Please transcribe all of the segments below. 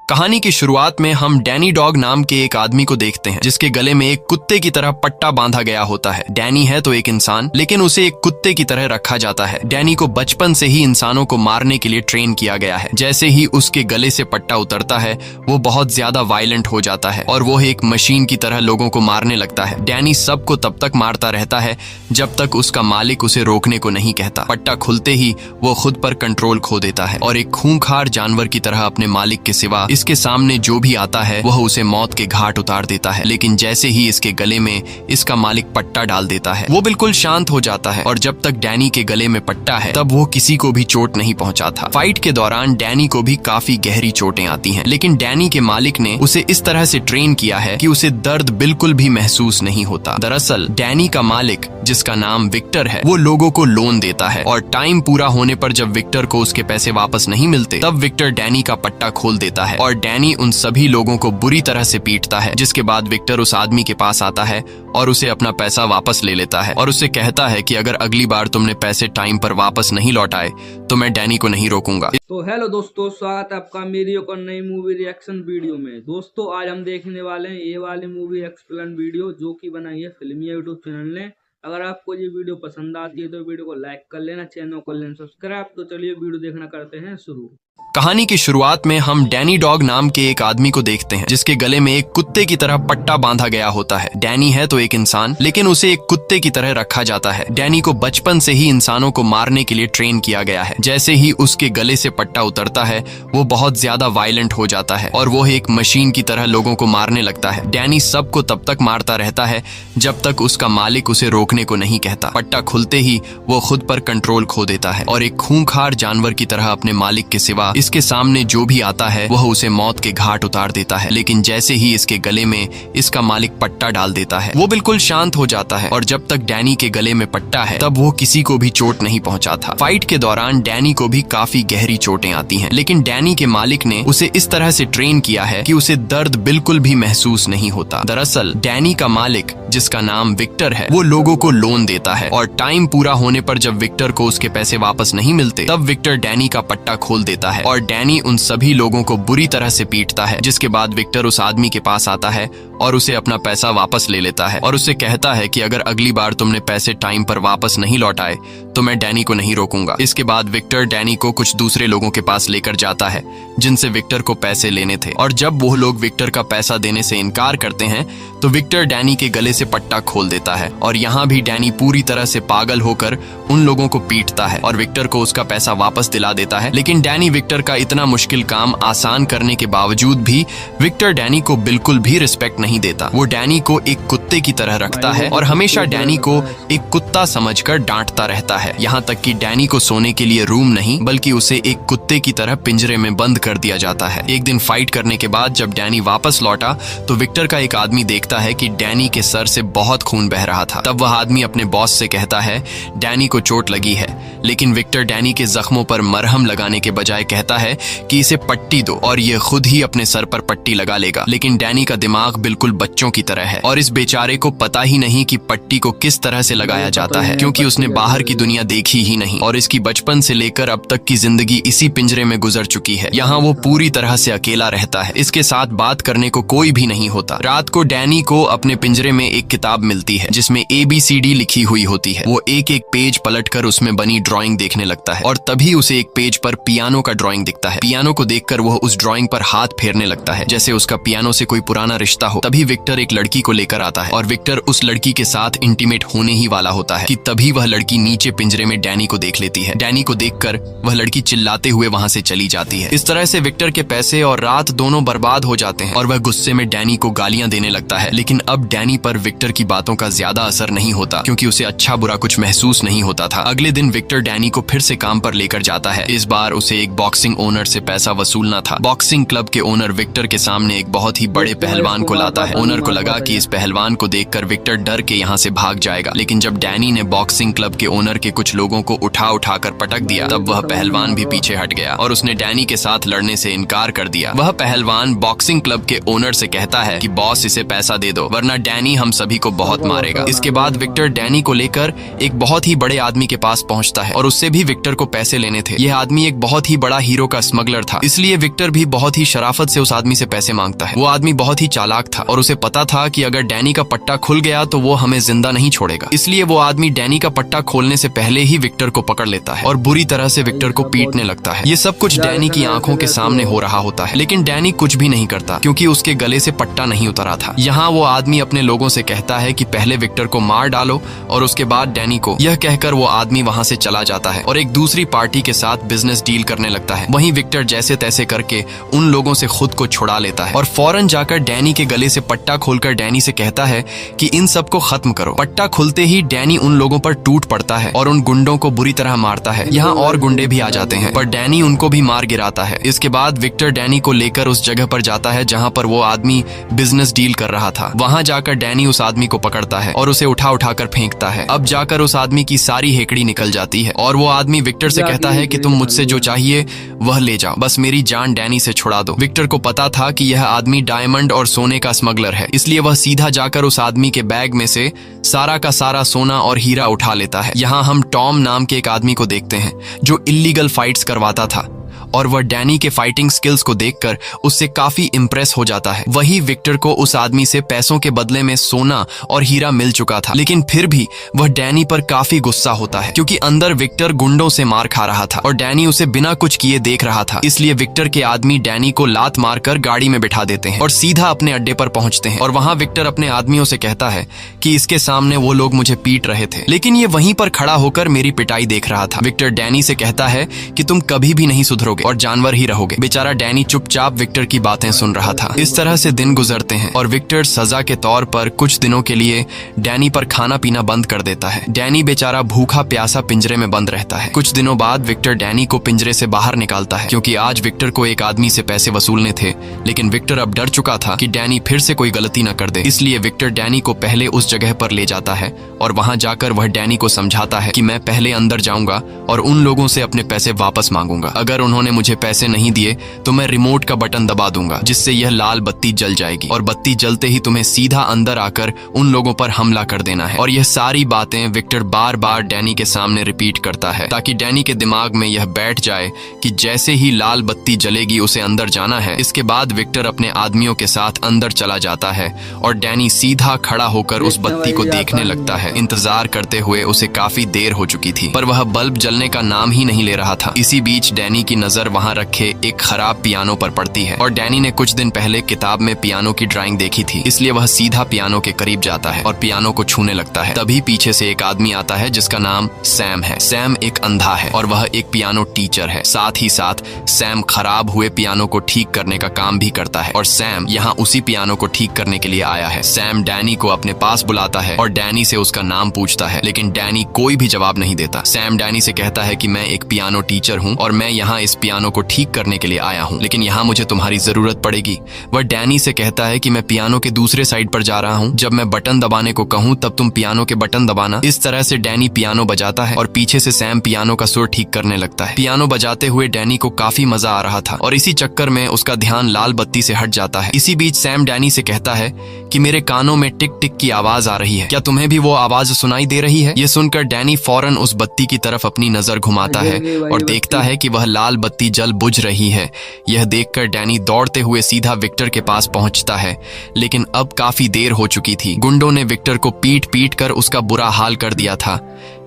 कहानी की शुरुआत में हम डैनी डॉग नाम के एक आदमी को देखते हैं जिसके गले में एक कुत्ते की तरह पट्टा बांधा गया होता है। डैनी है तो एक इंसान, लेकिन उसे एक कुत्ते की तरह रखा जाता है। डैनी को बचपन से ही इंसानों को मारने के लिए ट्रेन किया गया है। जैसे ही उसके गले से पट्टा उतरता है वो बहुत ज्यादा वायलेंट हो जाता है और वो एक मशीन की तरह लोगों को मारने लगता है। डैनी सबको तब तक मारता रहता है जब तक उसका मालिक उसे रोकने को नहीं कहता। पट्टा खुलते ही वो खुद पर कंट्रोल खो देता है और एक खूंखार जानवर की तरह अपने मालिक के सिवा इसके सामने जो भी आता है वह उसे मौत के घाट उतार देता है। लेकिन जैसे ही इसके गले में इसका मालिक पट्टा डाल देता है वो बिल्कुल शांत हो जाता है और जब तक डैनी के गले में पट्टा है तब वो किसी को भी चोट नहीं पहुंचाता। फाइट के दौरान डैनी को भी काफी गहरी चोटें आती हैं, लेकिन डैनी के मालिक ने उसे इस तरह से ट्रेन किया है कि उसे दर्द बिल्कुल भी महसूस नहीं होता। दरअसल डैनी का मालिक, जिसका नाम विक्टर है, वो लोगों को लोन देता है और टाइम पूरा होने पर जब विक्टर को उसके पैसे वापस नहीं मिलते तब विक्टर डैनी का पट्टा खोल देता है और डैनी उन सभी लोगों को बुरी तरह से पीटता है। जिसके बाद विक्टर उस आदमी के पास आता है और उसे अपना पैसा वापस ले लेता है और उससे कहता है कि अगर अगली बार तुमने पैसे टाइम पर वापस नहीं लौटाए तो मैं डैनी को नहीं रोकूंगा। तो हेलो दोस्तों, स्वागत है आपका मेरी एक और नई मूवी रिएक्शन वीडियो में। दोस्तों आज हम देखने वाले हैं ये वाली मूवी एक्सप्लेन वीडियो जो कि बनाई है फिल्मी यूट्यूब चैनल ने। अगर आपको ये वीडियो पसंद आती है तो वीडियो को लाइक कर लेना, चैनल को लेना सब्सक्राइब। तो चलिए वीडियो देखना करते हैं शुरू। कहानी की शुरुआत में हम डैनी डॉग नाम के एक आदमी को देखते हैं जिसके गले में एक कुत्ते की तरह पट्टा बांधा गया होता है। डैनी है तो एक इंसान, लेकिन उसे एक कुत्ते की तरह रखा जाता है। डैनी को बचपन से ही इंसानों को मारने के लिए ट्रेन किया गया है। जैसे ही उसके गले से पट्टा उतरता है वो बहुत ज्यादा वायलेंट हो जाता है और वो एक मशीन की तरह लोगों को मारने लगता है। डैनी सबको तब तक मारता रहता है जब तक उसका मालिक उसे रोकने को नहीं कहता। पट्टा खुलते ही वो खुद पर कंट्रोल खो देता है और एक खूंखार जानवर की तरह अपने मालिक के सिवा इसके सामने जो भी आता है वह उसे मौत के घाट उतार देता है। लेकिन जैसे ही इसके गले में इसका मालिक पट्टा डाल देता है वो बिल्कुल शांत हो जाता है और जब तक डैनी के गले में पट्टा है तब वो किसी को भी चोट नहीं पहुंचाता। फाइट के दौरान डैनी को भी काफी गहरी चोटें आती हैं, लेकिन डैनी के मालिक ने उसे इस तरह से ट्रेन किया है कि उसे दर्द बिल्कुल भी महसूस नहीं होता। दरअसल डैनी का मालिक, जिसका नाम विक्टर है, वो लोगों को लोन देता है और टाइम पूरा होने पर जब विक्टर को उसके पैसे वापस नहीं मिलते तब विक्टर डैनी का पट्टा खोल देता है और डैनी उन सभी लोगों को बुरी तरह से पीटता है। जिसके बाद विक्टर उस आदमी के पास आता है और उसे अपना पैसा वापस ले लेता है और उससे कहता है कि अगर अगली बार तुमने पैसे टाइम पर वापस नहीं लौटाए तो मैं डैनी को नहीं रोकूंगा। इसके बाद विक्टर डैनी को कुछ दूसरे लोगों के पास लेकर जाता है जिनसे विक्टर को पैसे लेने थे और जब वो लोग विक्टर का पैसा देने से इनकार करते हैं तो विक्टर डैनी के गले से पट्टा खोल देता है और यहाँ भी डैनी पूरी तरह से पागल होकर उन लोगों को पीटता है और विक्टर को उसका पैसा वापस दिला देता है। लेकिन डैनी विक्टर का इतना मुश्किल काम आसान करने के बावजूद भी विक्टर डैनी को बिल्कुल भी रिस्पेक्ट नहीं देता। वो डैनी को एक कुत्ते की तरह रखता है और हमेशा डैनी को एक कुत्ता समझकर डांटता रहता है। यहाँ तक कि डैनी को सोने के लिए रूम नहीं बल्कि उसे एक कुत्ते की तरह पिंजरे में बंद कर दिया जाता है। एक दिन फाइट करने के बाद जब डैनी वापस लौटा तो विक्टर का एक आदमी देखता है कि डैनी के सर से बहुत खून बह रहा था। तब वह आदमी अपने बॉस से कहता है डैनी को चोट लगी है, लेकिन विक्टर डैनी के जख्मों पर मरहम लगाने के बजाय कहता है कि इसे पट्टी दो और ये खुद ही अपने सर पर पट्टी लगा लेगा। लेकिन डैनी का दिमाग बिल्कुल बच्चों की तरह है और इस बेचारे को पता ही नहीं कि पट्टी को किस तरह से लगाया जाता है, क्योंकि उसने बाहर की दुनिया देखी ही नहीं और इसकी बचपन से लेकर अब तक की जिंदगी इसी पिंजरे में गुजर चुकी है। यहाँ वो पूरी तरह से अकेला रहता है, इसके साथ बात करने को कोई भी नहीं होता। रात को डैनी को अपने पिंजरे में एक किताब मिलती है जिसमें ABCD लिखी हुई होती है। वो एक एक पेज पलटकर उसमें बनी ड्राइंग देखने लगता है और तभी उसे एक पेज पर पियानो का ड्राइंग दिखता है। पियानो को देखकर वह उस ड्राइंग पर हाथ फेरने लगता है जैसे उसका पियानो से कोई पुराना रिश्ता हो। तभी विक्टर एक लड़की को लेकर आता है और विक्टर उस लड़की के साथ इंटीमेट होने ही वाला होता है कि तभी वह लड़की नीचे पिंजरे में डैनी को देख लेती है। डैनी को देखकर वह लड़की चिल्लाते हुए वहां से चली जाती है। इस तरह से विक्टर के पैसे और रात दोनों बर्बाद हो जाते हैं और वह गुस्से में डैनी को गालियां देने लगता है। लेकिन अब डैनी पर विक्टर की बातों का ज्यादा असर नहीं होता क्योंकि उसे अच्छा बुरा कुछ महसूस नहीं होता था। अगले दिन विक्टर डैनी को फिर से काम पर लेकर जाता है। इस बार उसे एक बॉक्सिंग ओनर से पैसा वसूलना था। बॉक्सिंग क्लब के ओनर विक्टर के सामने एक बहुत ही बड़े पहलवान को लाता जाता है। ओनर को लगा कि इस पहलवान को देखकर विक्टर डर के यहाँ से भाग जाएगा, लेकिन जब डैनी ने बॉक्सिंग क्लब के ओनर के कुछ लोगों को उठा कर पटक दिया, तब वह पहलवान भी पीछे हट गया और उसने डैनी के साथ लड़ने से इनकार कर दिया। वह पहलवान बॉक्सिंग क्लब के ओनर से कहता है कि बॉस इसे पैसा दे दो, वरना डैनी हम सभी को बहुत मारेगा। इसके बाद विक्टर डैनी को लेकर एक बहुत ही बड़े आदमी के पास पहुंचता है और उससे भी विक्टर को पैसे लेने थे। यह आदमी एक बहुत ही बड़ा हीरो का स्मगलर था, इसलिए विक्टर भी बहुत ही शराफत से उस आदमी से पैसे मांगता है। वो आदमी बहुत ही चालाक था और उसे पता था कि अगर डैनी का पट्टा खुल गया तो वो हमें जिंदा नहीं छोड़ेगा, इसलिए वो आदमी डैनी का पट्टा खोलने से पहले ही विक्टर को पकड़ लेता है और बुरी तरह से विक्टर को पीटने लगता है। ये सब कुछ डैनी की आंखों के सामने हो रहा होता है, लेकिन डैनी कुछ भी नहीं करता क्योंकि उसके गले से पट्टा नहीं उतरा था। यहाँ वो आदमी अपने लोगों से कहता है कि पहले विक्टर को मार डालो और उसके बाद डैनी को। यह कहकर वो आदमी वहाँ से चला जाता है और एक दूसरी पार्टी के साथ बिजनेस डील करने लगता है। वहीं विक्टर जैसे तैसे करके उन लोगों से खुद को छुड़ा लेता है और फौरन जाकर डैनी के गले से पट्टा खोलकर डैनी से कहता है कि इन सबको खत्म करो। पट्टा खुलते ही डैनी उन लोगों पर टूट पड़ता है और उन गुंडों को बुरी तरह मारता है। यहाँ और गुंडे भी आ जाते हैं पर डैनी उनको भी मार गिराता है। इसके बाद विक्टर डैनी को लेकर उस जगह पर जाता है जहाँ पर वो आदमी बिजनेस डील कर रहा था। वहाँ जाकर डैनी उस आदमी को पकड़ता है और उसे उठा कर फेंकता है। अब जाकर उस आदमी की सारी हेकड़ी निकल जाती है और वो आदमी विक्टर से कहता है कि तुम मुझसे जो चाहिए वह ले जाओ, बस मेरी जान डैनी से छुड़ा दो। विक्टर को पता था कि यह आदमी डायमंड और सोने का स्मगलर है, इसलिए वह सीधा जाकर उस आदमी के बैग में से सारा का सारा सोना और हीरा उठा लेता है। यहाँ हम टॉम नाम के एक आदमी को देखते हैं जो इल्लीगल फाइट्स करवाता था और वह डैनी के फाइटिंग स्किल्स को देखकर उससे काफी इंप्रेस हो जाता है। वही विक्टर को उस आदमी से पैसों के बदले में सोना और हीरा मिल चुका था, लेकिन फिर भी वह डैनी पर काफी गुस्सा होता है क्योंकि अंदर विक्टर गुंडों से मार खा रहा था और डैनी उसे बिना कुछ किए देख रहा था। इसलिए विक्टर के आदमी डैनी को लात मारकर गाड़ी में बिठा देते हैं और सीधा अपने अड्डे पर पहुंचते हैं और वहां विक्टर अपने आदमियों से कहता है कि इसके सामने वो लोग मुझे पीट रहे थे, लेकिन ये वहीं पर खड़ा होकर मेरी पिटाई देख रहा था। विक्टर डैनी से कहता है कि तुम कभी भी नहीं सुधरोगे और जानवर ही रहोगे। बेचारा डैनी चुपचाप विक्टर की बातें सुन रहा था। इस तरह से दिन गुजरते हैं और विक्टर सजा के तौर पर कुछ दिनों के लिए डैनी पर खाना पीना बंद कर देता है। डैनी बेचारा भूखा प्यासा पिंजरे में बंद रहता है। कुछ दिनों बाद विक्टर डैनी को पिंजरे से बाहर निकालता है क्योंकि आज विक्टर को एक आदमी से पैसे वसूलने थे, लेकिन विक्टर अब डर चुका था कि डैनी फिर से कोई गलती न कर दे। इसलिए विक्टर डैनी को पहले उस जगह पर ले जाता है और वहां जाकर वह डैनी को समझाता है कि मैं पहले अंदर जाऊंगा और उन लोगों से अपने पैसे वापस मांगूंगा। अगर उन्होंने मुझे पैसे नहीं दिए तो मैं रिमोट का बटन दबा दूंगा जिससे यह लाल बत्ती जल जाएगी और बत्ती जलते ही तुम्हें सीधा अंदर आकर उन लोगों पर हमला कर देना है। और यह सारी बातें विक्टर बार बार डैनी के सामने रिपीट करता है ताकि डैनी के दिमाग में यह बैठ जाए कि जैसे ही लाल बत्ती जलेगी उसे अंदर जाना है। इसके बाद विक्टर अपने आदमियों के साथ अंदर चला जाता है और डैनी सीधा खड़ा होकर उस बत्ती को देखने लगता है। इंतजार करते हुए उसे काफी देर हो चुकी थी पर वह बल्ब जलने का नाम ही नहीं ले रहा था। इसी बीच डैनी की नजर वहां रखे एक खराब पियानो पर पड़ती है और डैनी ने कुछ दिन पहले किताब में पियानो की ड्राइंग देखी थी, इसलिए वह सीधा पियानो के करीब जाता है और पियानो को छूने लगता है। तभी पीछे से एक आदमी आता है जिसका नाम सैम है। सैम एक अंधा है और वह एक पियानो टीचर है। साथ ही साथ सैम खराब हुए पियानो को ठीक करने का काम भी करता है और सैम यहाँ उसी पियानो को ठीक करने के लिए आया है। सैम डैनी को अपने पास बुलाता है और डैनी से उसका नाम पूछता है, लेकिन डैनी कोई भी जवाब नहीं देता। सैम डैनी से कहता है कि मैं एक पियानो टीचर हूँ और मैं यहाँ इस पियानो को ठीक करने के लिए आया हूँ, लेकिन यहाँ मुझे तुम्हारी जरूरत पड़ेगी। वह डैनी से कहता है कि मैं पियानो के दूसरे साइड पर जा रहा हूँ, जब मैं बटन दबाने को कहूँ तब तुम पियानो के बटन दबाना। इस तरह से डैनी पियानो बजाता है और पीछे से सैम पियानो का सुर ठीक करने लगता है। पियानो बजाते हुए डैनी को काफी मजा आ रहा था और इसी चक्कर में उसका ध्यान लाल बत्ती से हट जाता है। इसी बीच सैम डैनी से कहता है कि मेरे कानों में टिक टिक की आवाज आ रही है, क्या तुम्हें भी वो आवाज सुनाई दे रही है? ये सुनकर डैनी फौरन उस बत्ती की तरफ अपनी नजर घुमाता है और देखता है कि वह लाल बत्ती जल बुझ रही है। यह देखकर डैनी दौड़ते हुए सीधा विक्टर के पास पहुंचता है, लेकिन अब काफी देर हो चुकी थी। गुंडों ने विक्टर को पीट पीट कर उसका बुरा हाल कर दिया था।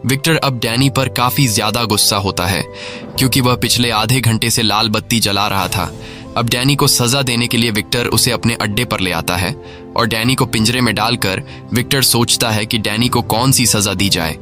विक्टर अब डैनी पर काफी ज्यादा गुस्सा होता है क्योंकि वह पिछले आधे घंटे से लाल बत्ती जला रहा था। अब डैनी को सजा देने के लिए विक्टर उसे अपने अड्डे पर ले आता है और डैनी को पिंजरे में डालकर विक्टर सोचता है कि डैनी को कौन सी सजा दी जाए।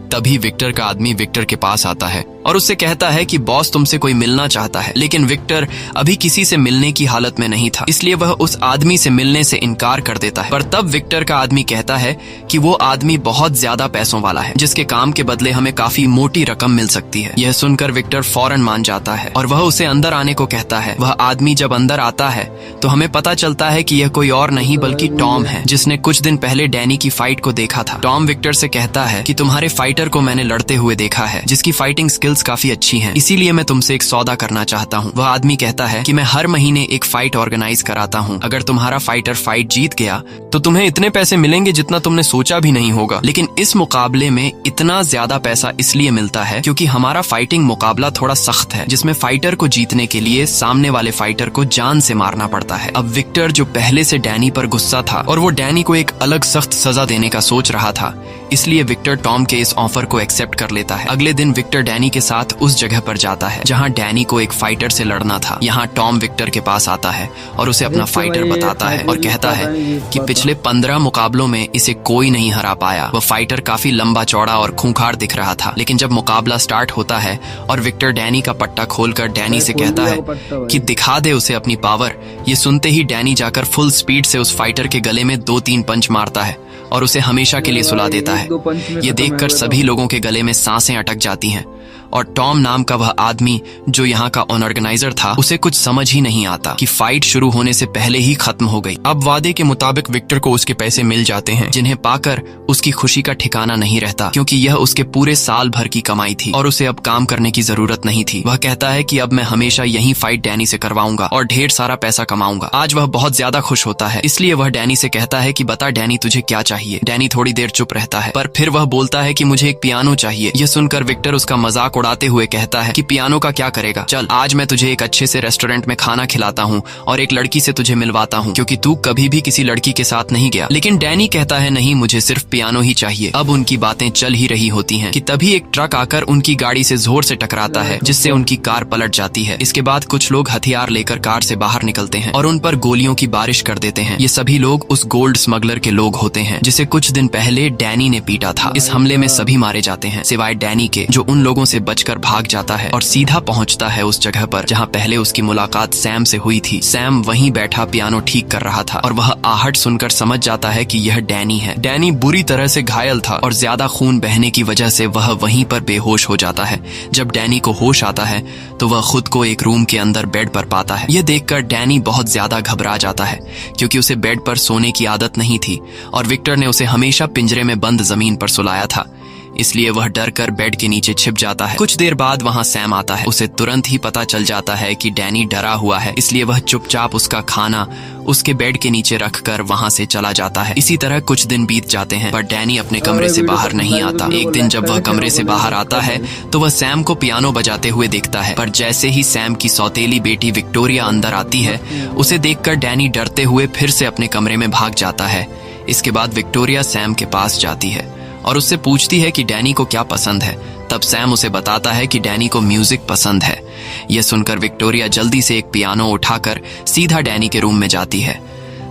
तभी विक्टर का आदमी विक्टर के पास आता है और उससे कहता है कि बॉस तुमसे कोई मिलना चाहता है। लेकिन विक्टर अभी किसी से मिलने की हालत में नहीं था, इसलिए वह उस आदमी से मिलने से इनकार कर देता है। पर तब विक्टर का आदमी कहता है कि वो आदमी बहुत ज्यादा पैसों वाला है, जिसके काम के बदले हमें काफी मोटी रकम मिल सकती है। यह सुनकर विक्टर फौरन मान जाता है और वह उसे अंदर आने को कहता है। वह आदमी जब अंदर आता है तो हमें पता चलता है कि यह कोई और नहीं बल्कि टॉम है, जिसने कुछ दिन पहले डैनी की फाइट को देखा था। टॉम विक्टर से कहता है कि तुम्हारे फाइटर को मैंने लड़ते हुए देखा है, जिसकी फाइटिंग स्किल्स काफी अच्छी हैं, इसीलिए मैं तुमसे एक सौदा करना चाहता हूँ। वह आदमी कहता है कि मैं हर महीने एक फाइट ऑर्गेनाइज कराता हूँ, अगर तुम्हारा फाइटर फाइट जीत गया तो तुम्हें इतने पैसे मिलेंगे जितना तुमने सोचा भी नहीं होगा। लेकिन इस मुकाबले में इतना ज्यादा पैसा इसलिए मिलता है क्योंकि हमारा फाइटिंग मुकाबला थोड़ा सख्त है, जिसमें फाइटर को जीतने के लिए सामने वाले फाइटर को जान से मारना पड़ता है। अब विक्टर जो पहले से डैनी पर गुस्सा था और वो डैनी को एक अलग सख्त सजा देने का सोच रहा था, इसलिए विक्टर टॉम के इस ऑफर को एक्सेप्ट कर लेता है। अगले दिन विक्टर डैनी के साथ उस जगह पर जाता है जहां डैनी को एक फाइटर से लड़ना था। यहाँ टॉम विक्टर के पास आता है और उसे अपना फाइटर बताता है और कहता है कि पिछले 15 मुकाबलों में इसे कोई नहीं हरा पाया। वह फाइटर काफी लंबा चौड़ा और खूंखार दिख रहा था, लेकिन जब मुकाबला स्टार्ट होता है और विक्टर डैनी का पट्टा खोलकर डैनी से कहता है कि दिखा दे उसे अपनी पावर, ये सुनते ही डैनी जाकर फुल स्पीड से उस फाइटर के गले में 2-3 पंच मारता है और उसे हमेशा के लिए सुला देता है। ये देखकर सभी लोगों के गले में सांसें अटक जाती हैं और टॉम नाम का वह आदमी जो यहाँ का ऑर्गेनाइजर था, उसे कुछ समझ ही नहीं आता कि फाइट शुरू होने से पहले ही खत्म हो गई। अब वादे के मुताबिक विक्टर को उसके पैसे मिल जाते हैं, जिन्हें पाकर उसकी खुशी का ठिकाना नहीं रहता, क्योंकि यह उसके पूरे साल भर की कमाई थी और उसे अब काम करने की जरूरत नहीं थी। वह कहता है कि अब मैं हमेशा यही फाइट डैनी से करवाऊंगा और ढेर सारा पैसा कमाऊंगा। आज वह बहुत ज्यादा खुश होता है, इसलिए वह डैनी से कहता है कि बता डैनी तुझे क्या चाहिए। डैनी थोड़ी देर चुप रहता है, पर फिर वह बोलता है कि मुझे एक पियानो चाहिए। यह सुनकर विक्टर उसका मजाक उड़ाते हुए कहता है कि पियानो का क्या करेगा, चल आज मैं तुझे एक अच्छे से रेस्टोरेंट में खाना खिलाता हूँ और एक लड़की से तुझे मिलवाता हूँ, क्योंकि तू कभी भी किसी लड़की के साथ नहीं गया। लेकिन डैनी कहता है नहीं, मुझे सिर्फ पियानो ही चाहिए। अब उनकी बातें चल ही रही होती हैं कि तभी एक ट्रक आकर उनकी गाड़ी से जोर से टकराता है, जिससे उनकी कार पलट जाती है। इसके बाद कुछ लोग हथियार लेकर कार से बाहर निकलते हैं और उन पर गोलियों की बारिश कर देते हैं। ये सभी लोग उस गोल्ड स्मगलर के लोग होते हैं जिसे कुछ दिन पहले डैनी ने पीटा था। इस हमले में सभी मारे जाते हैं सिवाय डैनी के, जो उन लोगों से बचकर भाग जाता है और सीधा पहुंचता है उस जगह पर जहां पहले उसकी मुलाकात सैम से हुई थी। सैम वहीं बैठा पियानो ठीक कर रहा था और वह आहट सुनकर समझ जाता है कि यह डैनी है। डैनी बुरी तरह से घायल था और ज्यादा खून बहने की वजह से वह वहीं पर बेहोश हो जाता है। जब डैनी को होश आता है तो वह खुद को एक रूम के अंदर बेड पर पाता है। यह देखकर डैनी बहुत ज्यादा घबरा जाता है, क्योंकि उसे बेड पर सोने की आदत नहीं थी और विक्टर ने उसे हमेशा पिंजरे में बंद जमीन पर सुलाया था, इसलिए वह डर कर बेड के नीचे छिप जाता है। कुछ देर बाद वहां सैम आता है। उसे तुरंत ही पता चल जाता है कि डैनी डरा हुआ है, इसलिए वह चुपचाप उसका खाना उसके बेड के नीचे रखकर वहां से चला जाता है। इसी तरह कुछ दिन बीत जाते हैं, पर डैनी अपने कमरे से बाहर नहीं आता। एक दिन जब वह कमरे से बाहर आता है तो वह सैम को पियानो बजाते हुए देखता है, पर जैसे ही सैम की सौतेली बेटी विक्टोरिया अंदर आती है, उसे देखकर डैनी डरते हुए फिर से अपने कमरे में भाग जाता है। इसके बाद विक्टोरिया सैम के पास जाती है और उससे पूछती है कि डैनी को क्या पसंद है। तब सैम उसे बताता है कि डैनी को म्यूजिक पसंद है। यह सुनकर विक्टोरिया जल्दी से एक पियानो उठाकर सीधा डैनी के रूम में जाती है।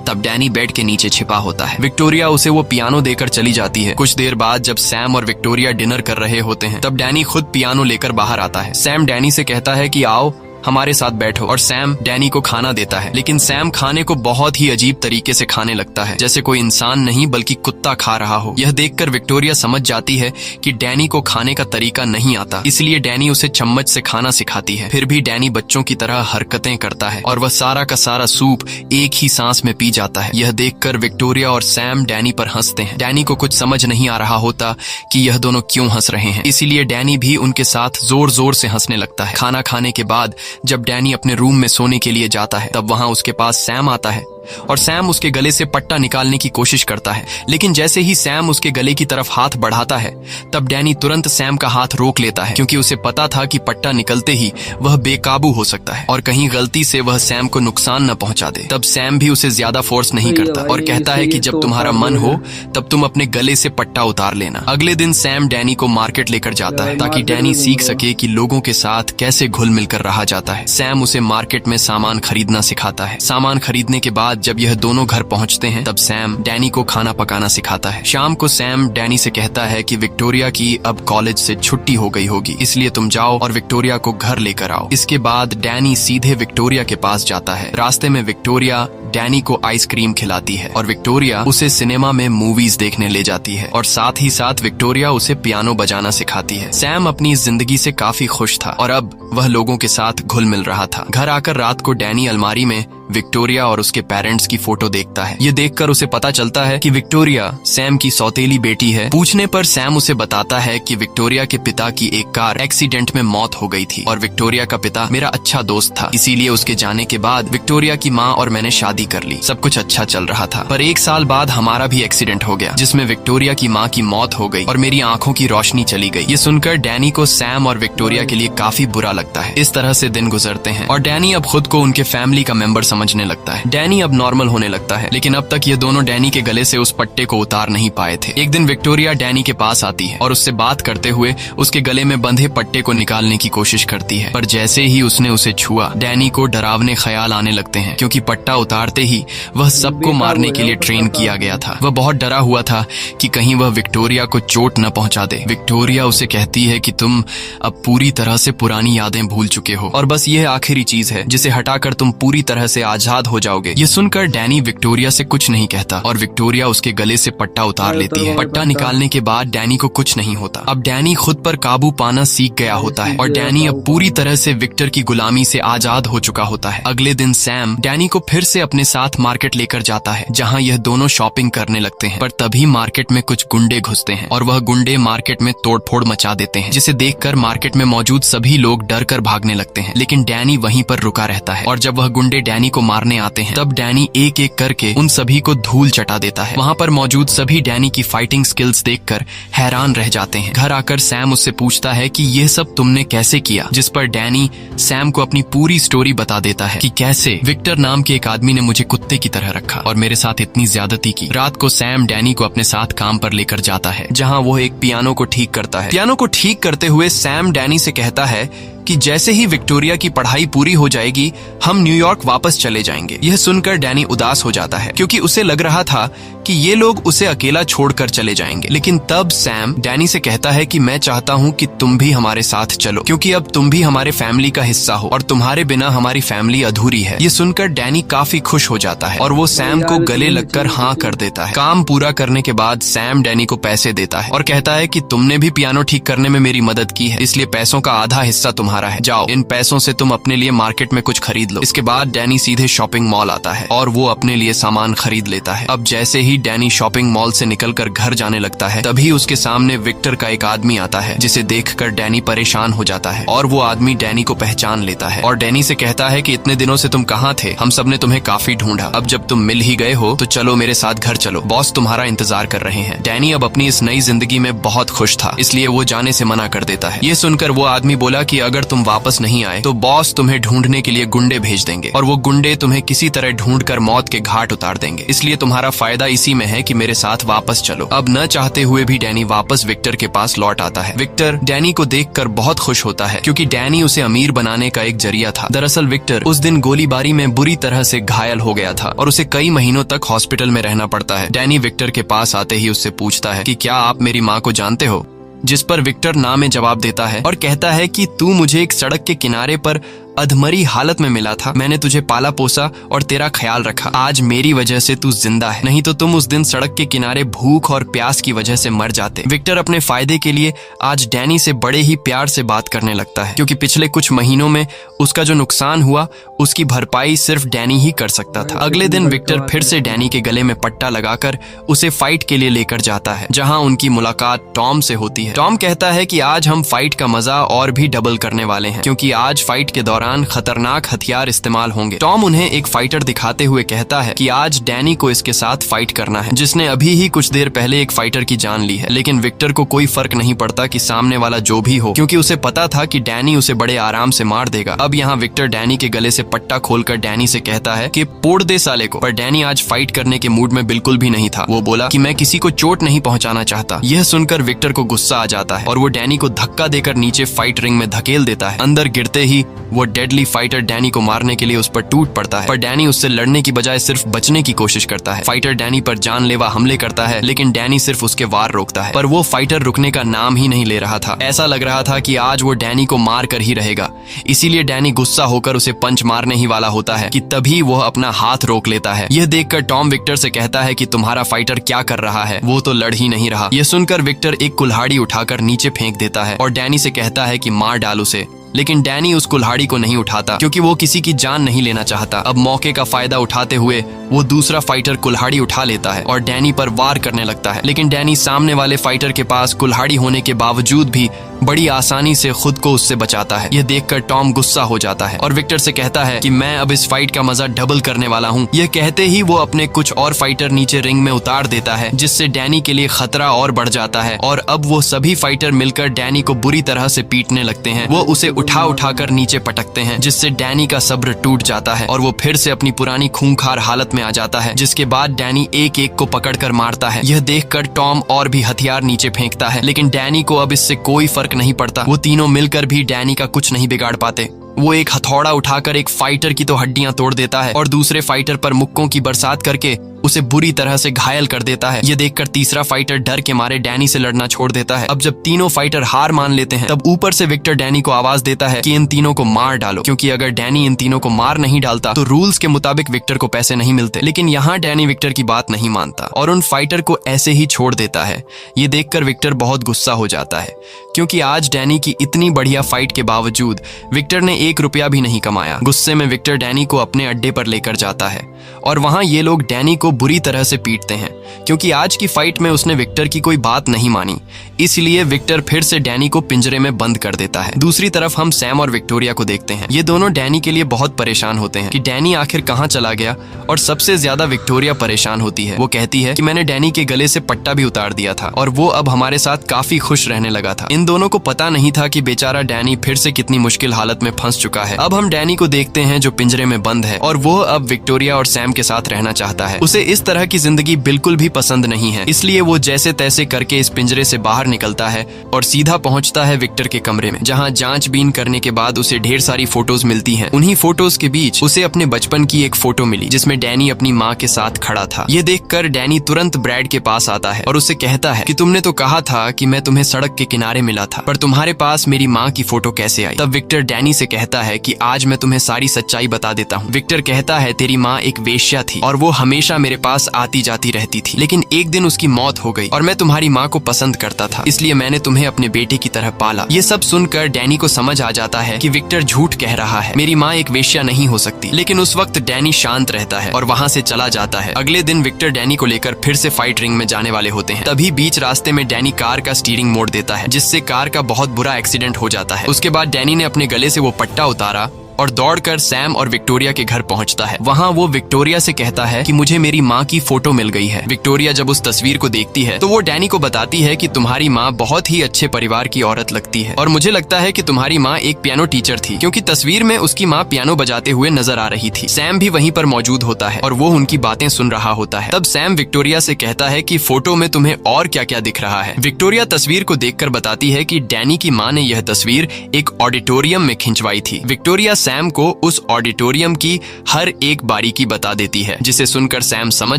तब डैनी बेड के नीचे छिपा होता है। विक्टोरिया उसे वो पियानो देकर चली जाती है। कुछ देर बाद जब सैम और विक्टोरिया डिनर कर रहे होते हैं, तब डैनी खुद पियानो लेकर बाहर आता है। सैम डैनी से कहता है कि आओ हमारे साथ बैठो, और सैम डैनी को खाना देता है। लेकिन सैम खाने को बहुत ही अजीब तरीके से खाने लगता है, जैसे कोई इंसान नहीं बल्कि कुत्ता खा रहा हो। यह देखकर विक्टोरिया समझ जाती है कि डैनी को खाने का तरीका नहीं आता, इसलिए डैनी उसे चम्मच से खाना सिखाती है। फिर भी डैनी बच्चों की तरह हरकतें करता है और वह सारा का सारा सूप एक ही सांस में पी जाता है। यह देखकर विक्टोरिया और सैम डैनी पर हंसते हैं। डैनी को कुछ समझ नहीं आ रहा होता कि यह दोनों क्यों हंस रहे हैं, इसीलिए डैनी भी उनके साथ जोर जोर से हंसने लगता है। खाना खाने के बाद जब डैनी अपने रूम में सोने के लिए जाता है, तब वहां उसके पास सैम आता है और सैम उसके गले से पट्टा निकालने की कोशिश करता है। लेकिन जैसे ही सैम उसके गले की तरफ हाथ बढ़ाता है, तब डैनी तुरंत सैम का हाथ रोक लेता है, क्योंकि उसे पता था कि पट्टा निकलते ही वह बेकाबू हो सकता है और कहीं गलती से वह सैम को नुकसान न पहुंचा दे। तब सैम भी उसे ज्यादा फोर्स नहीं करता और कहता है कि जब तुम्हारा मन हो तब तुम अपने गले से पट्टा उतार लेना। अगले दिन सैम डैनी को मार्केट लेकर जाता है ताकि डैनी सीख सके कि लोगों के साथ कैसे घुल मिलकर रहा जाता है। सैम उसे मार्केट में सामान खरीदना सिखाता है। सामान खरीदने के बाद बाद जब यह दोनों घर पहुंचते हैं तब सैम डैनी को खाना पकाना सिखाता है। शाम को सैम डैनी से कहता है कि विक्टोरिया की अब कॉलेज से छुट्टी हो गई होगी, इसलिए तुम जाओ और विक्टोरिया को घर लेकर आओ। इसके बाद डैनी सीधे विक्टोरिया के पास जाता है। रास्ते में विक्टोरिया डैनी को आइसक्रीम खिलाती है और विक्टोरिया उसे सिनेमा में मूवीज देखने ले जाती है और साथ ही साथ विक्टोरिया उसे पियानो बजाना सिखाती है। सैम अपनी जिंदगी से काफी खुश था और अब वह लोगों के साथ घुल मिल रहा था। घर आकर रात को डैनी अलमारी में विक्टोरिया और उसके पेरेंट्स की फोटो देखता है। ये देखकर उसे पता चलता है कि विक्टोरिया सैम की सौतेली बेटी है। पूछने पर सैम उसे बताता है कि विक्टोरिया के पिता की एक कार एक्सीडेंट में मौत हो गई थी और विक्टोरिया का पिता मेरा अच्छा दोस्त था, इसीलिए उसके जाने के बाद विक्टोरिया की माँ और मैंने शादी कर ली। सब कुछ अच्छा चल रहा था, पर 1 साल बाद हमारा भी एक्सीडेंट हो गया जिसमें विक्टोरिया की माँ की मौत हो गई और मेरी आंखों की रोशनी चली गई। ये सुनकर डैनी को सैम और विक्टोरिया के लिए काफी बुरा लगता है। इस तरह से दिन गुजरते हैं और डैनी अब खुद को उनके फैमिली का मेंबर समझने लगता है। डैनी अब नॉर्मल होने लगता है, लेकिन अब तक ये दोनों डैनी के गले से उस पट्टे को उतार नहीं पाए थे। एक दिन विक्टोरिया डैनी के पास आती है और उससे बात करते हुए उसके गले में बंधे पट्टे को निकालने की कोशिश करती है, पर जैसे ही उसने उसे छुआ डैनी को डरावने ख्याल आने लगते हैं, क्योंकि पट्टा उतारते ही वह सबको मारने के लिए ट्रेन किया गया था। वह बहुत डरा हुआ था कि कहीं वह विक्टोरिया को चोट न पहुंचा दे। विक्टोरिया उसे कहती है कि तुम अब पूरी तरह से पुरानी यादें भूल चुके हो और बस यह आखिरी चीज है जिसे हटाकर तुम पूरी तरह से आजाद हो जाओगे। ये सुनकर डैनी विक्टोरिया से कुछ नहीं कहता और विक्टोरिया उसके गले से पट्टा उतार लेती है। पट्टा निकालने के बाद डैनी को कुछ नहीं होता। अब डैनी खुद पर काबू पाना सीख गया होता है और डैनी अब पूरी तरह से विक्टर की गुलामी से आजाद हो चुका होता है। अगले दिन सैम डैनी को फिर से अपने साथ मार्केट लेकर जाता है, जहाँ यह दोनों शॉपिंग करने लगते हैं। पर तभी मार्केट में कुछ गुंडे घुसते हैं और वह गुंडे मार्केट में तोड़फोड़ मचा देते हैं, जिसे देखकर मार्केट में मौजूद सभी लोग डर कर भागने लगते हैं। लेकिन डैनी वहीं पर रुका रहता है और जब वह गुंडे डैनी को मारने आते हैं तब डैनी एक एक करके उन सभी को धूल चटा देता है। वहाँ पर मौजूद सभी डैनी की फाइटिंग स्किल्स देखकर हैरान रह जाते हैं। घर आकर सैम उससे पूछता है कि यह सब तुमने कैसे किया, जिस पर डैनी सैम को अपनी पूरी स्टोरी बता देता है कि कैसे विक्टर नाम के एक आदमी ने मुझे कुत्ते की तरह रखा और मेरे साथ इतनी ज्यादती की। रात को सैम डैनी को अपने साथ काम पर लेकर जाता है, जहाँ वो एक पियानो को ठीक करता है। पियानो को ठीक करते हुए सैम डैनी से कहता है कि जैसे ही विक्टोरिया की पढ़ाई पूरी हो जाएगी हम न्यूयॉर्क वापस चले जाएंगे। यह सुनकर डैनी उदास हो जाता है, क्योंकि उसे लग रहा था कि ये लोग उसे अकेला छोड़कर चले जाएंगे। लेकिन तब सैम डैनी से कहता है कि मैं चाहता हूँ कि तुम भी हमारे साथ चलो, क्योंकि अब तुम भी हमारे फैमिली का हिस्सा हो और तुम्हारे बिना हमारी फैमिली अधूरी है। ये सुनकर डैनी काफी खुश हो जाता है और वो सैम को गले लगकर हाँ कर देता है। काम पूरा करने के बाद सैम डैनी को पैसे देता है और कहता है कि तुमने भी पियानो ठीक करने में मेरी मदद की है, इसलिए पैसों का आधा हिस्सा तुम्हारा है। जाओ, इन पैसों से तुम अपने लिए मार्केट में कुछ खरीद लो। इसके बाद डैनी सीधे शॉपिंग मॉल आता है और वो अपने लिए सामान खरीद लेता है। अब जैसे ही डैनी शॉपिंग मॉल से निकलकर घर जाने लगता है तभी उसके सामने विक्टर का एक आदमी आता है, जिसे देखकर डैनी परेशान हो जाता है और वो आदमी डैनी को पहचान लेता है और डैनी से कहता है कि इतने दिनों से तुम कहाँ थे, हम सब ने तुम्हें काफी ढूंढा। अब जब तुम मिल ही गए हो तो चलो मेरे साथ घर चलो, बॉस तुम्हारा इंतजार कर रहे हैं। डैनी अब अपनी इस नई जिंदगी में बहुत खुश था, इसलिए वो जाने से मना कर देता है। ये सुनकर वो आदमी बोला कि अगर तुम वापस नहीं आए तो बॉस तुम्हें ढूंढने के लिए गुंडे भेज देंगे और वो गुंडे तुम्हें किसी तरह ढूंढकर मौत के घाट उतार देंगे, इसलिए तुम्हारा फायदा इसी में है कि मेरे साथ वापस चलो। अब न चाहते हुए भी डैनी वापस विक्टर के पास लौट आता है। विक्टर डैनी को देखकर बहुत खुश होता है, क्योंकि डैनी उसे अमीर बनाने का एक जरिया था। दरअसल विक्टर उस दिन गोलीबारी में बुरी तरह से घायल हो गया था और उसे कई महीनों तक हॉस्पिटल में रहना पड़ता है। डैनी विक्टर के पास आते ही उससे पूछता है कि क्या आप मेरी माँ को जानते हो, जिस पर विक्टर ना में जवाब देता है और कहता है कि तू मुझे एक सड़क के किनारे पर अधमरी हालत में मिला था, मैंने तुझे पाला पोसा और तेरा ख्याल रखा, आज मेरी वजह से तू जिंदा है, नहीं तो तुम उस दिन सड़क के किनारे भूख और प्यास की वजह से मर जाते। विक्टर अपने फायदे के लिए आज डैनी से बड़े ही प्यार से बात करने लगता है, क्योंकि पिछले कुछ महीनों में उसका जो नुकसान हुआ उसकी भरपाई सिर्फ डैनी ही कर सकता था। अगले दिन विक्टर फिर से डैनी के गले में पट्टा लगाकर उसे फाइट के लिए लेकर जाता है, जहाँ उनकी मुलाकात टॉम से होती है। टॉम कहता है कि आज हम फाइट का मजा और भी डबल करने वाले हैं, क्योंकि आज फाइट के दौरान खतरनाक हथियार इस्तेमाल होंगे। टॉम उन्हें एक फाइटर दिखाते हुए कहता है कि आज डैनी को इसके साथ फाइट करना है, जिसने अभी ही कुछ देर पहले एक फाइटर की जान ली है। लेकिन विक्टर को कोई फर्क नहीं पड़ता कि सामने वाला जो भी हो, क्योंकि उसे पता था कि डैनी उसे बड़े आराम से मार देगा। अब यहाँ विक्टर डैनी के गले से पट्टा खोलकर डैनी से कहता है कि पोड़ दे साले को, पर डैनी आज फाइट करने के मूड में बिल्कुल भी नहीं था। वो बोला कि मैं किसी को चोट नहीं पहुंचाना चाहता। यह सुनकर विक्टर को गुस्सा आ जाता है और वो डैनी को धक्का देकर नीचे फाइट रिंग में धकेल देता है। अंदर गिरते ही वो डेडली फाइटर डैनी को मारने के लिए उस पर टूट पड़ता है, पर डैनी उससे लड़ने की बजाय सिर्फ बचने की कोशिश करता है। फाइटर डैनी पर जानलेवा हमले करता है, लेकिन डैनी सिर्फ उसके वार रोकता है, पर वो फाइटर रुकने का नाम ही नहीं ले रहा था। ऐसा लग रहा था कि आज वो डैनी को मार कर ही रहेगा। इसीलिए डैनी गुस्सा होकर उसे पंच मारने ही वाला होता है कि तभी वह अपना हाथ रोक लेता है। यह देखकर टॉम विक्टर से कहता है कि तुम्हारा फाइटर क्या कर रहा है, वो तो लड़ ही नहीं रहा। यह सुनकर विक्टर एक कुल्हाड़ी उठाकर नीचे फेंक देता है और डैनी से कहता है कि मार डाल उसे, लेकिन डैनी उस कुल्हाड़ी को नहीं उठाता क्योंकि वो किसी की जान नहीं लेना चाहता। अब मौके का फायदा उठाते हुए वो दूसरा फाइटर कुल्हाड़ी उठा लेता है और डैनी पर वार करने लगता है, लेकिन डैनी सामने वाले फाइटर के पास कुल्हाड़ी होने के बावजूद भी बड़ी आसानी से खुद को उससे बचाता है। यह देखकर टॉम गुस्सा हो जाता है और विक्टर से कहता है कि मैं अब इस फाइट का मजा डबल करने वाला हूँ। यह कहते ही वो अपने कुछ और फाइटर नीचे रिंग में उतार देता है, जिससे डैनी के लिए खतरा और बढ़ जाता है और अब वो सभी फाइटर मिलकर डैनी को बुरी तरह से पीटने लगते हैं। वो उसे उठाकर नीचे पटकते हैं, जिससे डैनी का सब्र टूट जाता है और वो फिर से अपनी पुरानी खूंखार हालत में आ जाता है, जिसके बाद डैनी एक एक को पकड़कर मारता है। यह देखकर टॉम और भी हथियार नीचे फेंकता है, लेकिन डैनी को अब इससे कोई फर्क नहीं पड़ता। वो तीनों मिलकर भी डैनी का कुछ नहीं बिगाड़ पाते। वो एक हथौड़ा उठाकर एक फाइटर की तो हड्डियां तोड़ देता है और दूसरे फाइटर पर मुक्कों की बरसात करके उसे बुरी तरह से घायल कर देता है। ये देखकर तीसरा फाइटर डर के मारे डैनी से लड़ना छोड़ देता है। अब जब तीनों फाइटर हार मान लेते हैं, तब ऊपर से विक्टर डैनी को आवाज देता है कि इन तीनों को मार डालो, क्योंकि अगर डैनी इन तीनों को मार नहीं डालता तो रूल्स के मुताबिक विक्टर को पैसे नहीं मिलते। लेकिन यहाँ डैनी विक्टर की बात नहीं मानता और उन फाइटर को ऐसे ही छोड़ देता है। ये देखकर विक्टर बहुत गुस्सा हो जाता है, क्योंकि आज डैनी की इतनी बढ़िया फाइट के बावजूद विक्टर ने 1 रुपया भी नहीं कमाया। गुस्से में विक्टर डैनी को अपने अड्डे पर लेकर जाता है और वहां ये लोग डैनी को बुरी तरह से पीटते हैं, क्योंकि आज की फाइट में उसने विक्टर की कोई बात नहीं मानी। इसलिए विक्टर फिर से डैनी को पिंजरे में बंद कर देता है। दूसरी तरफ हम सैम और विक्टोरिया को देखते हैं। ये दोनों डैनी के लिए बहुत परेशान होते हैं कि डैनी आखिर कहाँ चला गया, और सबसे ज्यादा विक्टोरिया परेशान होती है। वो कहती है कि मैंने डैनी के गले से पट्टा भी उतार दिया था और वो अब हमारे साथ काफी खुश रहने लगा था। इन दोनों को पता नहीं था कि बेचारा डैनी फिर से कितनी मुश्किल हालत में फंस चुका है। अब हम डैनी को देखते हैं जो पिंजरे में बंद है और वो अब विक्टोरिया और सैम के साथ रहना चाहता है। उसे इस तरह की जिंदगी बिल्कुल भी पसंद नहीं है, इसलिए वो जैसे तैसे करके इस पिंजरे से बाहर निकलता है और सीधा पहुंचता है विक्टर के कमरे में, जहां जांचबीन करने के बाद उसे ढेर सारी फोटोज मिलती हैं। उन्हीं फोटोज के बीच उसे अपने बचपन की एक फोटो मिली, जिसमें डैनी अपनी माँ के साथ खड़ा था। ये देखकर डैनी तुरंत ब्रैड के पास आता है और उससे कहता है कि तुमने तो कहा था कि मैं तुम्हें सड़क के किनारे मिला था, पर तुम्हारे पास मेरी माँ की फोटो कैसे आई? तब विक्टर डैनी से कहता है कि आज मैं तुम्हें सारी सच्चाई बता देता हूँ। विक्टर कहता है तेरी माँ एक वेश्या थी और वो हमेशा मेरे पास आती जाती रहती थी, लेकिन एक दिन उसकी मौत हो गई और मैं तुम्हारी माँ को पसंद करता था, इसलिए मैंने तुम्हें अपने बेटे की तरह पाला। ये सब सुनकर डैनी को समझ आ जाता है कि विक्टर झूठ कह रहा है, मेरी माँ एक वेश्या नहीं हो सकती। लेकिन उस वक्त डैनी शांत रहता है और वहाँ से चला जाता है। अगले दिन विक्टर डैनी को लेकर फिर से फाइट रिंग में जाने वाले होते हैं। तभी बीच रास्ते में डैनी कार का स्टीयरिंग मोड़ देता है, जिससे कार का बहुत बुरा एक्सीडेंट हो जाता है। उसके बाद डैनी ने अपने गले से वो पट्टा उतारा और दौड़कर सैम और विक्टोरिया के घर पहुंचता है। वहां वो विक्टोरिया से कहता है कि मुझे मेरी माँ की फोटो मिल गई है। विक्टोरिया जब उस तस्वीर को देखती है तो वो डैनी को बताती है कि तुम्हारी माँ बहुत ही अच्छे परिवार की औरत लगती है और मुझे लगता है कि तुम्हारी माँ एक पियानो टीचर थी, क्योंकि तस्वीर में उसकी माँ पियानो बजाते हुए नजर आ रही थी। सैम भी वहीं पर मौजूद होता है और वो उनकी बातें सुन रहा होता है। तब सैम विक्टोरिया से कहता है कि फोटो में तुम्हें और क्या क्या दिख रहा है। विक्टोरिया तस्वीर को देखकर बताती है कि डैनी की माँ ने यह तस्वीर एक ऑडिटोरियम में खिंचवाई थी। विक्टोरिया सैम को उस ऑडिटोरियम की हर एक बारीकी बता देती है, जिसे सुनकर सैम समझ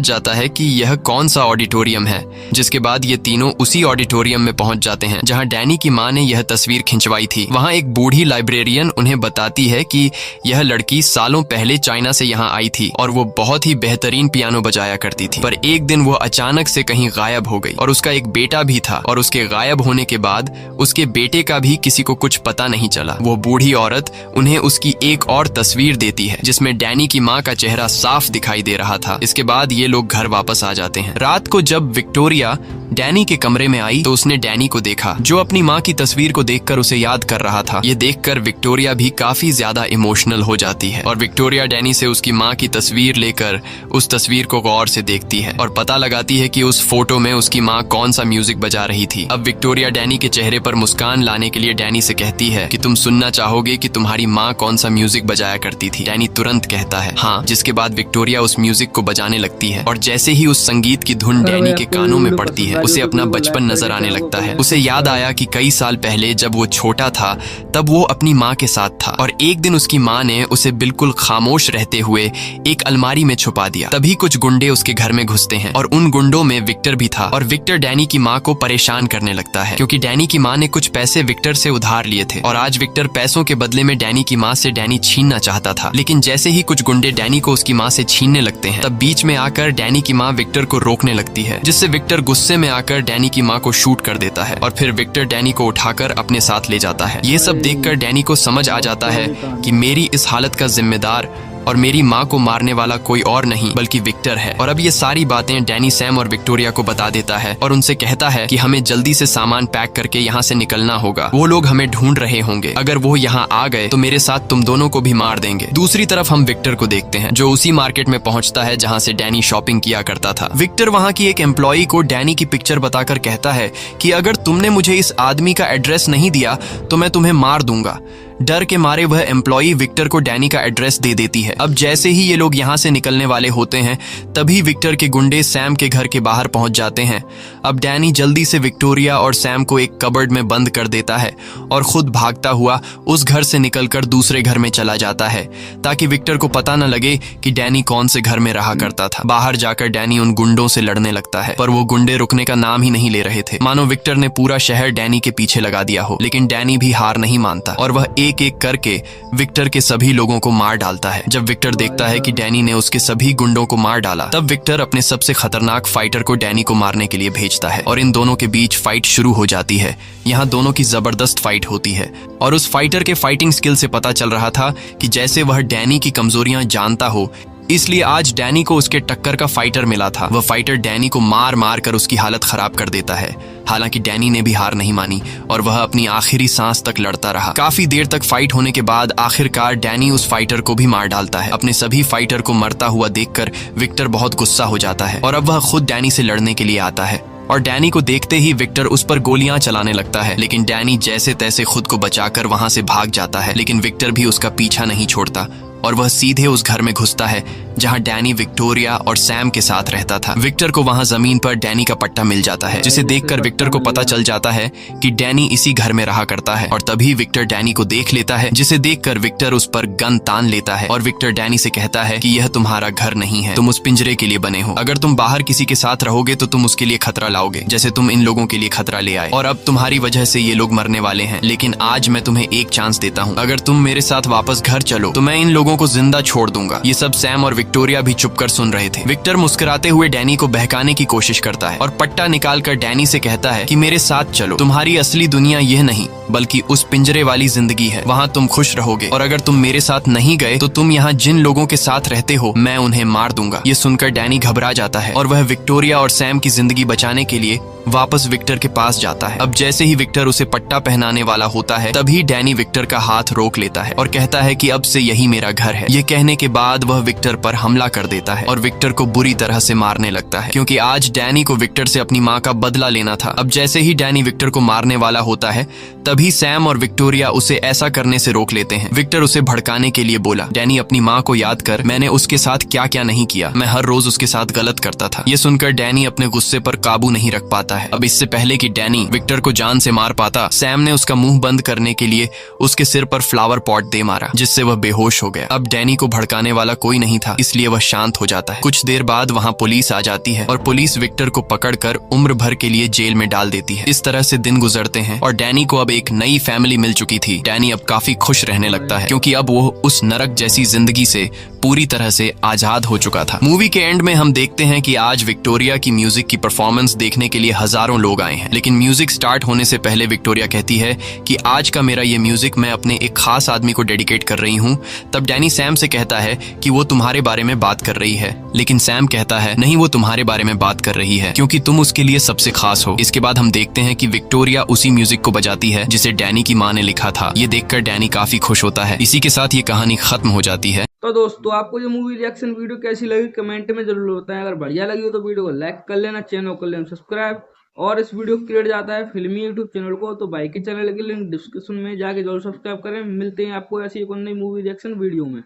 जाता है कि यह कौन सा ऑडिटोरियम है। जिसके बाद ये तीनों उसी ऑडिटोरियम में पहुंच जाते हैं जहां डैनी की मां ने यह तस्वीर खिंचवाई थी। वहां एक बूढ़ी लाइब्रेरियन उन्हें बताती है कि यह लड़की सालों पहले चाइना से यहाँ आई थी और वो बहुत ही बेहतरीन पियानो बजाया करती थी, पर एक दिन वो अचानक से कहीं गायब हो गई और उसका एक बेटा भी था और उसके गायब होने के बाद उसके बेटे का भी किसी को कुछ पता नहीं चला। वो बूढ़ी औरत उन्हें उसकी एक और तस्वीर देती है जिसमें डैनी की माँ का चेहरा साफ दिखाई दे रहा था। इसके बाद ये लोग घर वापस आ जाते हैं। रात को जब विक्टोरिया डैनी के कमरे में आई तो उसने डैनी को देखा, जो अपनी माँ की तस्वीर को देखकर उसे याद कर रहा था। ये देखकर विक्टोरिया भी काफी ज्यादा इमोशनल हो जाती है और विक्टोरिया डैनी से उसकी माँ की तस्वीर लेकर उस तस्वीर को गौर से देखती है और पता लगाती है कि उस फोटो में उसकी माँ कौन सा म्यूजिक बजा रही थी। अब विक्टोरिया डैनी के चेहरे पर मुस्कान लाने के लिए डैनी से कहती है कि तुम सुनना चाहोगे कि तुम्हारी माँ कौन सा सा म्यूजिक बजाया करती थी। डैनी तुरंत कहता है हाँ, जिसके बाद विक्टोरिया उस म्यूजिक को बजाने लगती है और जैसे ही उस संगीत की धुन डैनी के कानों में पड़ती है उसे अपना बचपन नजर आने लगता है। उसे याद आया कि कई साल पहले जब वो छोटा था तब वो अपनी माँ के साथ था और एक दिन उसकी माँ ने उसे बिल्कुल खामोश रहते हुए एक अलमारी में छुपा दिया। तभी कुछ गुंडे उसके घर में घुसते हैं और उन गुंडों में विक्टर भी था और विक्टर डैनी की माँ को परेशान करने लगता है क्योंकि डैनी की माँ ने कुछ पैसे विक्टर से उधार लिए थे और आज विक्टर पैसों के बदले में डैनी की माँ से डैनी छीनना चाहता था। लेकिन जैसे ही कुछ गुंडे डैनी को उसकी माँ से छीनने लगते हैं तब बीच में आकर डैनी की माँ विक्टर को रोकने लगती है, जिससे विक्टर गुस्से में आकर डैनी की माँ को शूट कर देता है और फिर विक्टर डैनी को उठाकर अपने साथ ले जाता है। ये सब देखकर डैनी को समझ आ जाता है कि मेरी इस हालत का जिम्मेदार और मेरी माँ को मारने वाला कोई और नहीं बल्कि विक्टर है। और अब ये सारी बातें डैनी सैम और विक्टोरिया को बता देता है और उनसे कहता है कि हमें जल्दी से सामान पैक करके यहाँ से निकलना होगा, वो लोग हमें ढूंढ रहे होंगे, अगर वो यहाँ आ गए तो मेरे साथ तुम दोनों को भी मार देंगे। दूसरी तरफ हम विक्टर को देखते हैं जो उसी मार्केट में पहुंचता है जहाँ से डैनी शॉपिंग किया करता था। विक्टर वहाँ की एक एम्प्लॉई को डैनी की पिक्चर बताकर कहता है कि अगर तुमने मुझे इस आदमी का एड्रेस नहीं दिया तो मैं तुम्हें मार दूंगा। डर के मारे वह एम्प्लॉई विक्टर को डैनी का एड्रेस दे देती है। अब जैसे ही ये लोग यहाँ से निकलने वाले होते हैं तभी विक्टर के गुंडे सैम के घर के बाहर पहुंच जाते हैं। अब डैनी जल्दी से विक्टोरिया और सैम को एक कबर्ड में बंद कर देता है और खुद भागता हुआ उस घर से निकलकर दूसरे घर में चला जाता है ताकि विक्टर को पता न लगे कि डैनी कौन से घर में रहा करता था। बाहर जाकर डैनी उन गुंडों से लड़ने लगता है पर वो गुंडे रुकने का नाम ही नहीं ले रहे थे, मानो विक्टर ने पूरा शहर डैनी के पीछे लगा दिया हो। लेकिन डैनी भी हार नहीं मानता और वह एक एक करके विक्टर के सभी लोगों को मार डालता है। जब विक्टर देखता है कि डैनी ने उसके सभी गुंडों को मार डाला तब विक्टर अपने सबसे खतरनाक फाइटर को डैनी को मारने के लिए भेजता है और इन दोनों के बीच फाइट शुरू हो जाती है। यहाँ दोनों की जबरदस्त फाइट होती है और उस फाइटर के फाइटिंग स्किल से पता चल रहा था कि जैसे वह डैनी की कमजोरियां जानता हो, इसलिए आज डैनी को उसके टक्कर का फाइटर मिला था। वह फाइटर डैनी को मार मार कर उसकी हालत खराब कर देता है। हालांकि डैनी ने भी हार नहीं मानी और वह अपनी आखिरी सांस तक लड़ता रहा। काफी देर तक फाइट होने के बाद आखिरकार डैनी उस फाइटर को भी मार डालता है। अपने सभी फाइटर को मरता हुआ देखकर विक्टर बहुत गुस्सा हो जाता है और अब वह खुद डैनी से लड़ने के लिए आता है और डैनी को देखते ही विक्टर उस पर गोलियां चलाने लगता है। लेकिन डैनी जैसे तैसे खुद को बचाकर वहां से भाग जाता है। लेकिन विक्टर भी उसका पीछा नहीं छोड़ता और वह सीधे उस घर में घुसता है जहां डैनी विक्टोरिया और सैम के साथ रहता था। विक्टर को वहां जमीन पर डैनी का पट्टा मिल जाता है जिसे देखकर विक्टर को पता चल जाता है कि डैनी इसी घर में रहा करता है और तभी विक्टर डैनी को देख लेता है, जिसे देखकर विक्टर उस पर गन तान लेता है और विक्टर डैनी से कहता है कि यह तुम्हारा घर नहीं है, तुम उस पिंजरे के लिए बने हो। अगर तुम बाहर किसी के साथ रहोगे तो तुम उसके लिए खतरा लाओगे, जैसे तुम इन लोगों के लिए खतरा ले आए और अब तुम्हारी वजह से ये लोग मरने वाले हैं। लेकिन आज मैं तुम्हें एक चांस देता हूँ, अगर तुम मेरे साथ वापस घर चलो तो मैं इन लोगों को जिंदा छोड़ दूंगा। ये सब सैम और विक्टोरिया भी चुपकर सुन रहे थे। विक्टर मुस्कुराते हुए डैनी को बहकाने की कोशिश करता है और पट्टा निकालकर डैनी से कहता है कि मेरे साथ चलो, तुम्हारी असली दुनिया यह नहीं बल्कि उस पिंजरे वाली जिंदगी है, वहाँ तुम खुश रहोगे और अगर तुम मेरे साथ नहीं गए तो तुम यहाँ जिन लोगों के साथ रहते हो मैं उन्हें मार दूंगा। ये सुनकर डैनी घबरा जाता है और वह विक्टोरिया और सैम की जिंदगी बचाने के लिए वापस विक्टर के पास जाता है। अब जैसे ही विक्टर उसे पट्टा पहनाने वाला होता है तभी डैनी विक्टर का हाथ रोक लेता है और कहता है कि अब से यही मेरा घर है। ये कहने के बाद वह विक्टर पर हमला कर देता है और विक्टर को बुरी तरह से मारने लगता है क्योंकि आज डैनी को विक्टर से अपनी माँ का बदला लेना था। अब जैसे ही डैनी विक्टर को मारने वाला होता है तभी सैम और विक्टोरिया उसे ऐसा करने से रोक लेते हैं। विक्टर उसे भड़काने के लिए बोला, डैनी अपनी माँ को याद कर, मैंने उसके साथ क्या क्या नहीं किया, मैं हर रोज उसके साथ गलत करता था। ये सुनकर डैनी अपने गुस्से पर काबू नहीं रख पाता है। अब इससे पहले कि डैनी विक्टर को जान से मार पाता, सैम ने उसका मुंह बंद करने के लिए उसके सिर पर फ्लावर पॉट दे मारा जिससे वह बेहोश हो गया। अब डैनी को भड़काने वाला कोई नहीं था इसलिए वह शांत हो जाता है। कुछ देर बाद वहाँ पुलिस आ जाती है और पुलिस विक्टर को पकड़कर उम्र भर के लिए जेल में डाल देती है। इस तरह से दिन गुजरते हैं और डैनी को अब एक नई फैमिली मिल चुकी थी। डैनी अब काफी खुश रहने लगता है क्योंकि अब वो उस नरक जैसी जिंदगी से पूरी तरह से आजाद हो चुका था। मूवी के एंड में हम देखते हैं कि आज विक्टोरिया की म्यूजिक की परफॉर्मेंस देखने के लिए हजारों लोग आए हैं। लेकिन म्यूजिक स्टार्ट होने से पहले विक्टोरिया कहती है कि आज का मेरा ये म्यूजिक मैं अपने एक खास आदमी को डेडिकेट कर रही हूँ। तब डैनी सैम से कहता है कि वो तुम्हारे बारे में बात कर रही है, लेकिन सैम कहता है नहीं, वो तुम्हारे बारे में बात कर रही है क्योंकि तुम उसके लिए सबसे खास हो। इसके बाद हम देखते हैं कि विक्टोरिया उसी म्यूजिक को बजाती है जिसे डैनी की माँ ने लिखा था। ये देखकर डैनी काफी खुश होता है। इसी के साथ ये कहानी खत्म हो जाती है। तो दोस्तों आपको ये मूवी रिएक्शन वीडियो कैसी लगी कमेंट में जरूर बताएं। अगर बढ़िया लगी हो तो वीडियो को लाइक कर लेना, चैनल को कर लेना सब्सक्राइब और इस वीडियो को क्रिएट जाता है फिल्मी यूट्यूब चैनल को। तो भाई के चैनल की लिंक डिस्क्रिप्शन में जाके जरूर सब्सक्राइब करें। मिलते हैं आपको ऐसी एक और नई मूवी रिएक्शन वीडियो में।